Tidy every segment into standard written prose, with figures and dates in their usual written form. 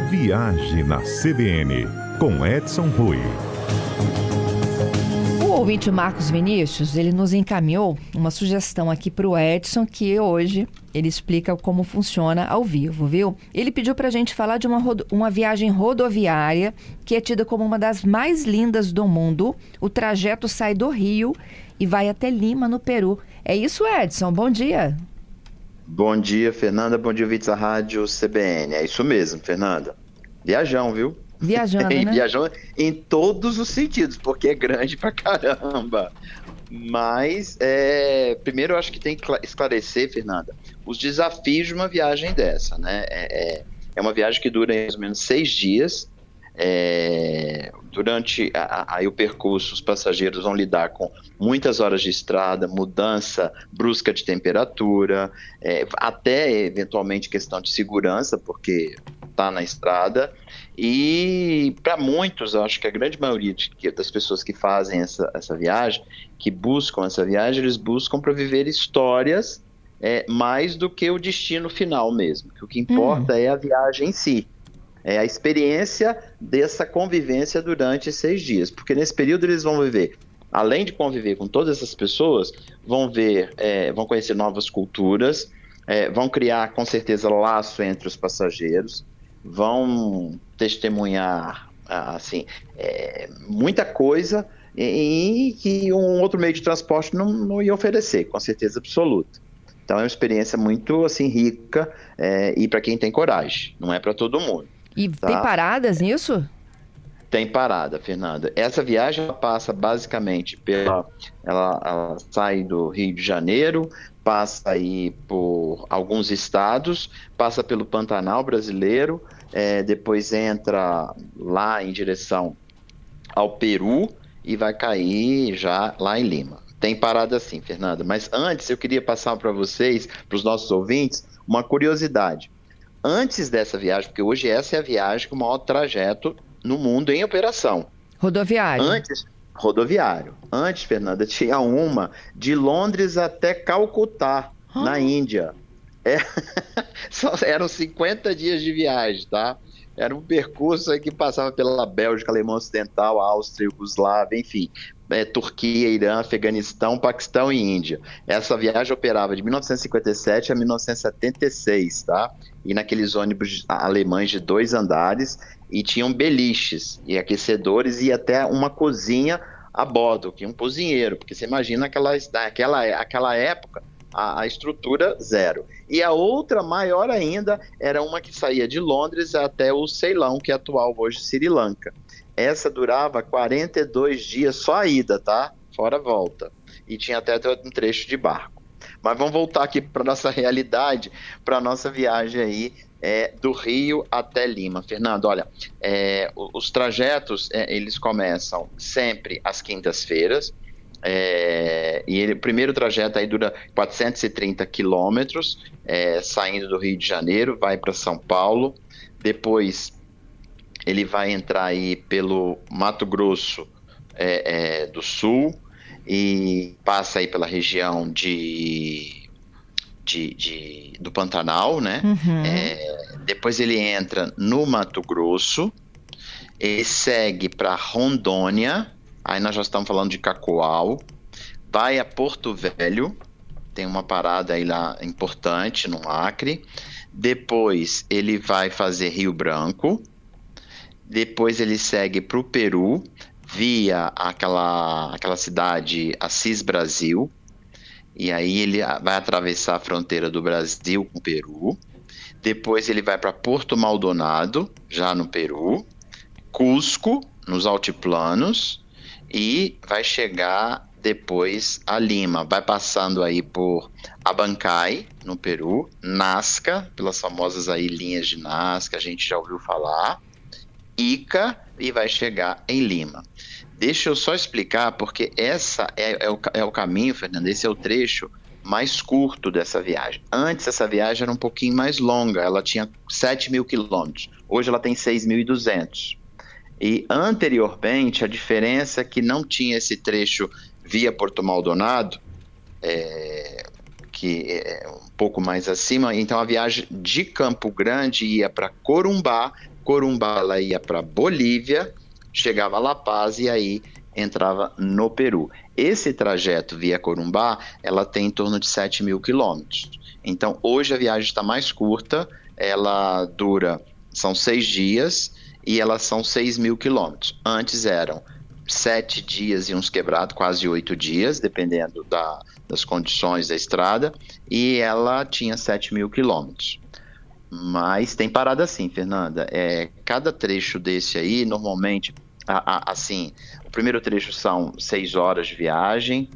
Viagem na CBN, com Edson Rui. O ouvinte Marcos Vinícius, ele nos encaminhou uma sugestão aqui para o Edson, que hoje ele explica como funciona ao vivo, viu? Ele pediu para a gente falar de uma viagem rodoviária que é tida como uma das mais lindas do mundo. O trajeto sai do Rio e vai até Lima, no Peru. É isso, Edson? Bom dia. Bom dia, Fernanda. Bom dia, ouvintes da Rádio CBN. É isso mesmo, Fernanda. Viajão, viu? Viajando, né? Viajão em todos os sentidos, porque é grande pra caramba. Mas, primeiro eu acho que tem que esclarecer, Fernanda, os desafios de uma viagem dessa, né? É uma viagem que dura mais ou menos 6 dias. Durante aí o percurso, os passageiros vão lidar com muitas horas de estrada, mudança brusca de temperatura, até eventualmente questão de segurança, porque está na estrada. E para muitos, eu acho que a grande maioria das pessoas que fazem essa viagem, que buscam essa viagem, eles buscam para viver histórias mais do que o destino final mesmo, que o que importa é a viagem em si. É a experiência dessa convivência durante 6 dias, porque nesse período eles vão viver, além de conviver com todas essas pessoas, vão conhecer novas culturas, vão criar com certeza laço entre os passageiros, vão testemunhar assim, muita coisa e que um outro meio de transporte não ia oferecer, com certeza absoluta. Então é uma experiência muito assim, rica e para quem tem coragem, não é para todo mundo. E tá? Tem paradas nisso? Tem parada, Fernanda. Essa viagem ela passa basicamente ela sai do Rio de Janeiro, passa aí por alguns estados, passa pelo Pantanal brasileiro, depois entra lá em direção ao Peru e vai cair já lá em Lima. Tem parada sim, Fernanda. Mas antes eu queria passar para vocês, para os nossos ouvintes, uma curiosidade. Antes dessa viagem, porque hoje essa é a viagem com o maior trajeto no mundo em operação. Rodoviário. Rodoviário. Antes, Fernanda, tinha uma de Londres até Calcutá, na Índia. Eram 50 dias de viagem, tá? Era um percurso que passava pela Bélgica, Alemanha Ocidental, Áustria, Iugoslávia, enfim. Turquia, Irã, Afeganistão, Paquistão e Índia. Essa viagem operava de 1957 a 1976, tá? E naqueles ônibus alemães de 2 andares, e tinham beliches e aquecedores e até uma cozinha a bordo, que um cozinheiro, porque você imagina aquela época, a estrutura zero. E a outra maior ainda era uma que saía de Londres até o Ceilão, que é atual hoje Sri Lanka. Essa durava 42 dias só a ida, tá? Fora a volta. E tinha até um trecho de barco. Mas vamos voltar aqui para a nossa realidade, para a nossa viagem aí do Rio até Lima. Fernando, olha, os trajetos, eles começam sempre às quintas-feiras, o primeiro trajeto aí dura 430 quilômetros, saindo do Rio de Janeiro, vai para São Paulo, depois ele vai entrar aí pelo Mato Grosso do Sul e passa aí pela região do Pantanal, né? Depois ele entra no Mato Grosso, ele segue para Rondônia, aí nós já estamos falando de Cacoal, vai a Porto Velho, tem uma parada aí lá importante no Acre, depois ele vai fazer Rio Branco, depois ele segue para o Peru, via aquela cidade Assis Brasil, e aí ele vai atravessar a fronteira do Brasil com o Peru, depois ele vai para Porto Maldonado, já no Peru, Cusco, nos altiplanos, e vai chegar depois a Lima, vai passando aí por Abancay, no Peru, Nazca, pelas famosas aí linhas de Nazca, a gente já ouviu falar, Ica, e vai chegar em Lima. Deixa eu só explicar, porque essa é o caminho, Fernanda, esse é o trecho mais curto dessa viagem. Antes, essa viagem era um pouquinho mais longa, ela tinha 7.000 quilômetros, hoje ela tem 6.200. E anteriormente, a diferença é que não tinha esse trecho via Porto Maldonado, que é um pouco mais acima, então a viagem de Campo Grande ia para Corumbá, Corumbá ela ia para Bolívia, chegava a La Paz e aí entrava no Peru. Esse trajeto via Corumbá, ela tem em torno de 7.000 quilômetros. Então, hoje a viagem está mais curta, são 6 dias e elas são 6.000 quilômetros. Antes eram 7 dias e uns quebrados, quase 8 dias, dependendo das condições da estrada, e ela tinha 7.000 quilômetros. Mas tem parada sim, Fernanda. Cada trecho desse aí, normalmente, assim, o primeiro trecho são 6 horas de viagem,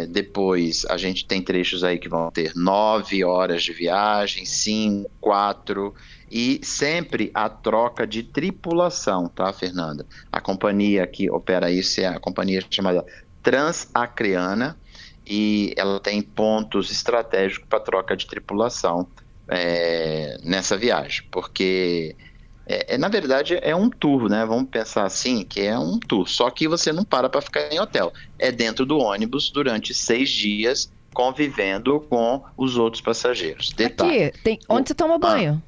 depois a gente tem trechos aí que vão ter 9 horas de viagem, 5, 4, e sempre a troca de tripulação, tá, Fernanda? A companhia que opera isso é a companhia chamada Transacreana, e ela tem pontos estratégicos para troca de tripulação nessa viagem, porque na verdade é um tour, né? Vamos pensar assim, que é um tour, só que você não para ficar em hotel, é dentro do ônibus durante 6 dias, convivendo com os outros passageiros. Detalhe, Aqui, onde você toma banho?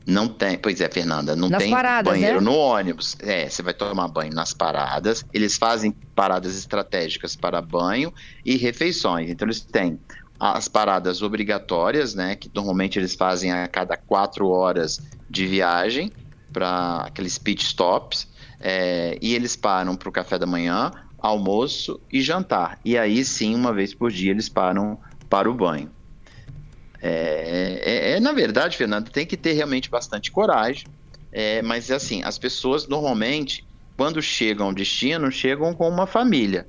Não tem, pois é, Fernanda, não nas tem paradas, banheiro, né? no ônibus. Você vai tomar banho nas paradas, eles fazem paradas estratégicas para banho e refeições. Então eles têm as paradas obrigatórias, né, que normalmente eles fazem a cada 4 horas de viagem, para aqueles pit stops, e eles param para o café da manhã, almoço e jantar. E aí sim, uma vez por dia, eles param para o banho. Na verdade, Fernando, tem que ter realmente bastante coragem, mas assim, as pessoas normalmente, quando chegam ao destino, chegam com uma família.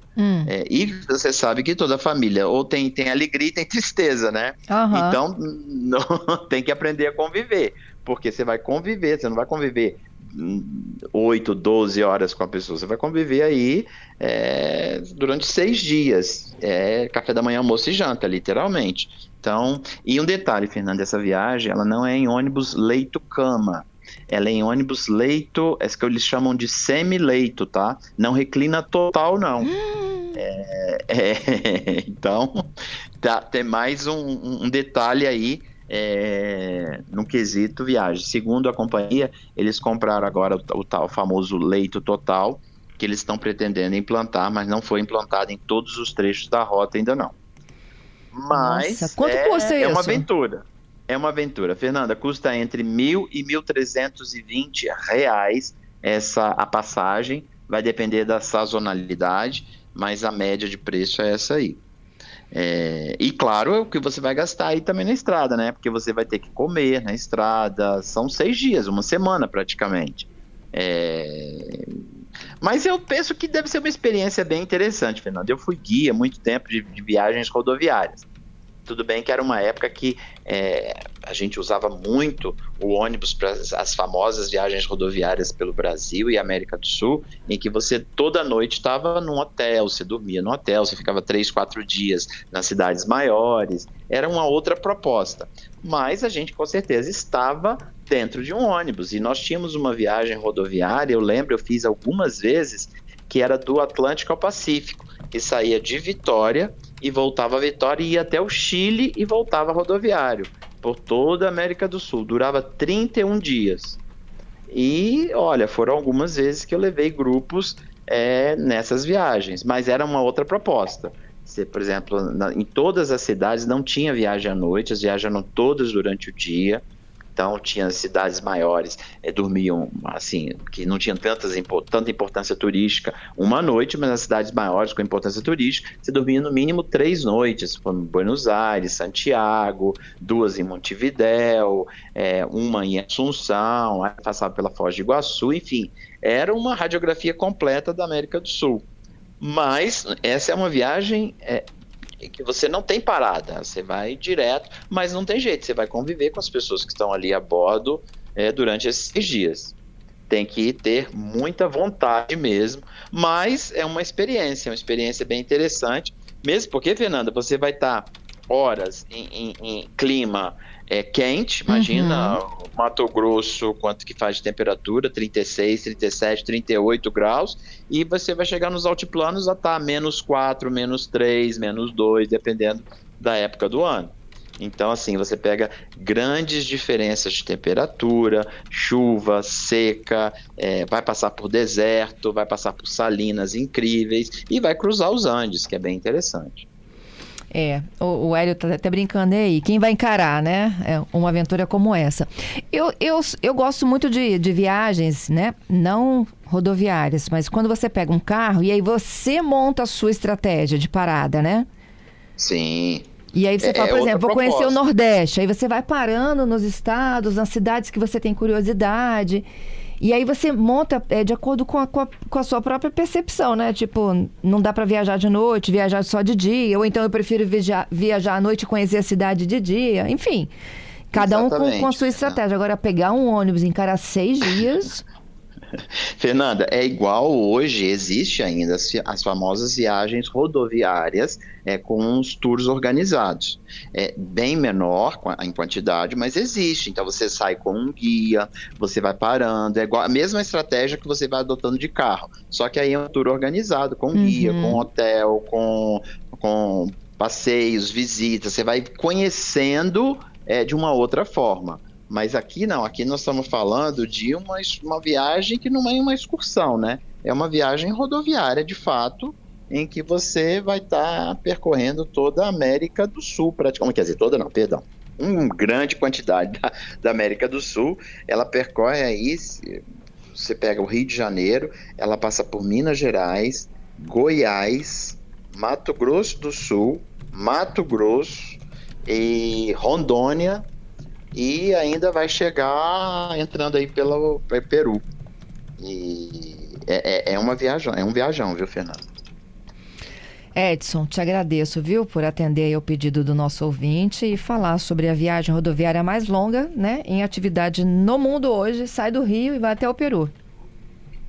E você sabe que toda família ou tem alegria e tem tristeza, né? Aham. Então, tem que aprender a conviver, porque você vai conviver, você não vai conviver 8, 12 horas com a pessoa, você vai conviver aí durante 6 dias, café da manhã, almoço e janta, literalmente. Então, e um detalhe, Fernanda, essa viagem, ela não é em ônibus leito-cama, ela é em ônibus leito, que eles chamam de semi-leito, tá? Não reclina total, não. Então, tem mais um detalhe aí no quesito viagem. Segundo a companhia, eles compraram agora o tal famoso leito total, que eles estão pretendendo implantar, mas não foi implantado em todos os trechos da rota ainda não. Mas nossa, quanto custa isso? É uma aventura. É uma aventura. Fernanda, custa entre R$1.000 e R$1.320 a passagem. Vai depender da sazonalidade, mas a média de preço é essa aí. E claro, é o que você vai gastar aí também na estrada, né? Porque você vai ter que comer na estrada. São 6 dias, uma semana praticamente. Mas eu penso que deve ser uma experiência bem interessante, Fernando. Eu fui guia há muito tempo de viagens rodoviárias. Tudo bem que era uma época que a gente usava muito o ônibus para as famosas viagens rodoviárias pelo Brasil e América do Sul, em que você toda noite estava num hotel, você dormia no hotel, você ficava 3, 4 dias nas cidades maiores. Era uma outra proposta. Mas a gente com certeza estava dentro de um ônibus. E nós tínhamos uma viagem rodoviária, eu lembro, eu fiz algumas vezes, que era do Atlântico ao Pacífico, que saía de Vitória e voltava a Vitória e ia até o Chile e voltava rodoviário, por toda a América do Sul. Durava 31 dias. E, olha, foram algumas vezes que eu levei grupos nessas viagens, mas era uma outra proposta. Você, por exemplo, em todas as cidades não tinha viagem à noite, as viagens eram todas durante o dia. Então, tinha cidades maiores, dormiam assim, que não tinham tanta importância turística uma noite, mas nas cidades maiores com importância turística, você dormia no mínimo 3 noites, como Buenos Aires, Santiago, 2 em Montevidéu, uma em Assunção, aí passava pela Foz do Iguaçu, enfim, era uma radiografia completa da América do Sul. Mas essa é uma viagem que você não tem parada, você vai direto, mas não tem jeito, você vai conviver com as pessoas que estão ali a bordo durante esses 6 dias. Tem que ter muita vontade mesmo, mas é uma experiência bem interessante, mesmo porque, Fernanda, você vai estar horas em clima quente, imagina Mato Grosso, quanto que faz de temperatura, 36, 37, 38 graus, e você vai chegar nos altiplanos a estar -4, -3, -2, dependendo da época do ano. Então, assim, você pega grandes diferenças de temperatura, chuva, seca, vai passar por deserto, vai passar por salinas incríveis e vai cruzar os Andes, que é bem interessante. O Hélio tá até brincando aí. Quem vai encarar, né? Uma aventura como essa. Eu gosto muito de viagens, né? Não rodoviárias, mas quando você pega um carro e aí você monta a sua estratégia de parada, né? Sim. E aí você fala, por exemplo, vou conhecer o proposta. Nordeste. Aí você vai parando nos estados, nas cidades que você tem curiosidade. E aí você monta de acordo com a sua própria percepção, né? Tipo, não dá pra viajar de noite, viajar só de dia. Ou então eu prefiro viajar à noite e conhecer a cidade de dia. Enfim, cada um com a sua estratégia. Agora, pegar um ônibus e encarar 6 dias... Fernanda, é igual hoje, existe ainda as famosas viagens rodoviárias com os tours organizados. É bem menor em quantidade, mas existe. Então você sai com um guia, você vai parando, é igual a mesma estratégia que você vai adotando de carro. Só que aí é um tour organizado, com guia, com hotel, com passeios, visitas, você vai conhecendo de uma outra forma. Mas aqui não, aqui nós estamos falando de uma viagem que não é uma excursão, né? É uma viagem rodoviária, de fato, em que você vai estar percorrendo toda a América do Sul, praticamente, quer dizer, toda não, perdão, uma grande quantidade da América do Sul. Ela percorre aí, você pega o Rio de Janeiro, ela passa por Minas Gerais, Goiás, Mato Grosso do Sul, Mato Grosso e Rondônia, e ainda vai chegar entrando aí pelo Peru. E é um viajão, viu, Fernando? Edson, te agradeço, viu, por atender aí ao pedido do nosso ouvinte e falar sobre a viagem rodoviária mais longa, né, em atividade no mundo hoje, sai do Rio e vai até o Peru.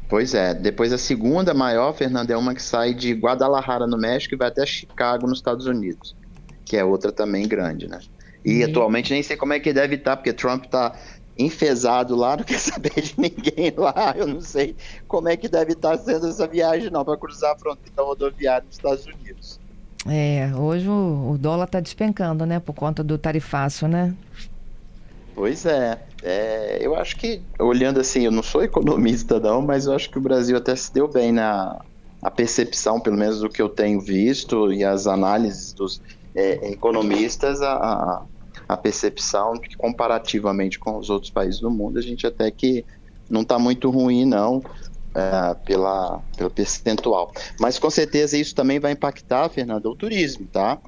Pois é, depois a segunda maior, Fernando, é uma que sai de Guadalajara, no México, e vai até Chicago, nos Estados Unidos, que é outra também grande, né? E atualmente nem sei como é que deve estar, porque Trump está enfesado lá, não quer saber de ninguém lá. Eu não sei como é que deve estar sendo essa viagem, não, para cruzar a fronteira rodoviária dos Estados Unidos. Hoje o dólar está despencando, né, por conta do tarifaço, né? Pois é. Eu acho que, olhando assim, eu não sou economista não, mas eu acho que o Brasil até se deu bem na percepção, pelo menos do que eu tenho visto, e as análises dos economistas, a percepção de que, comparativamente com os outros países do mundo, a gente até que não está muito ruim, não, pelo percentual. Mas, com certeza, isso também vai impactar, Fernanda, o turismo, tá?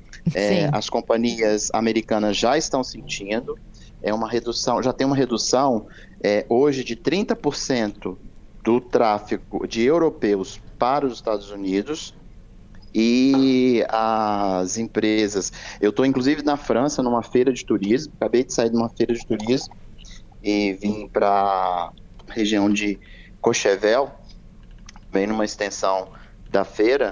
As companhias americanas já estão sentindo, já tem uma redução hoje de 30% do tráfego de europeus para os Estados Unidos. E as empresas... Eu estou, inclusive, na França, numa feira de turismo. Acabei de sair de uma feira de turismo e vim para a região de Courchevel, bem numa extensão da feira,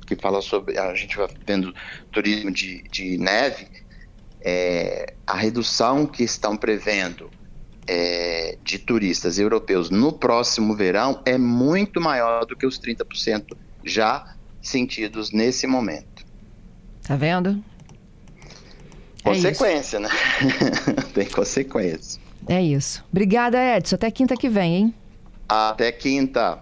que fala sobre... A gente vai vendo turismo de neve. A redução que estão prevendo de turistas europeus no próximo verão é muito maior do que os 30% já sentidos nesse momento. Tá vendo? Consequência, né? Tem consequência. É isso. Obrigada, Edson. Até quinta que vem, hein? Até quinta.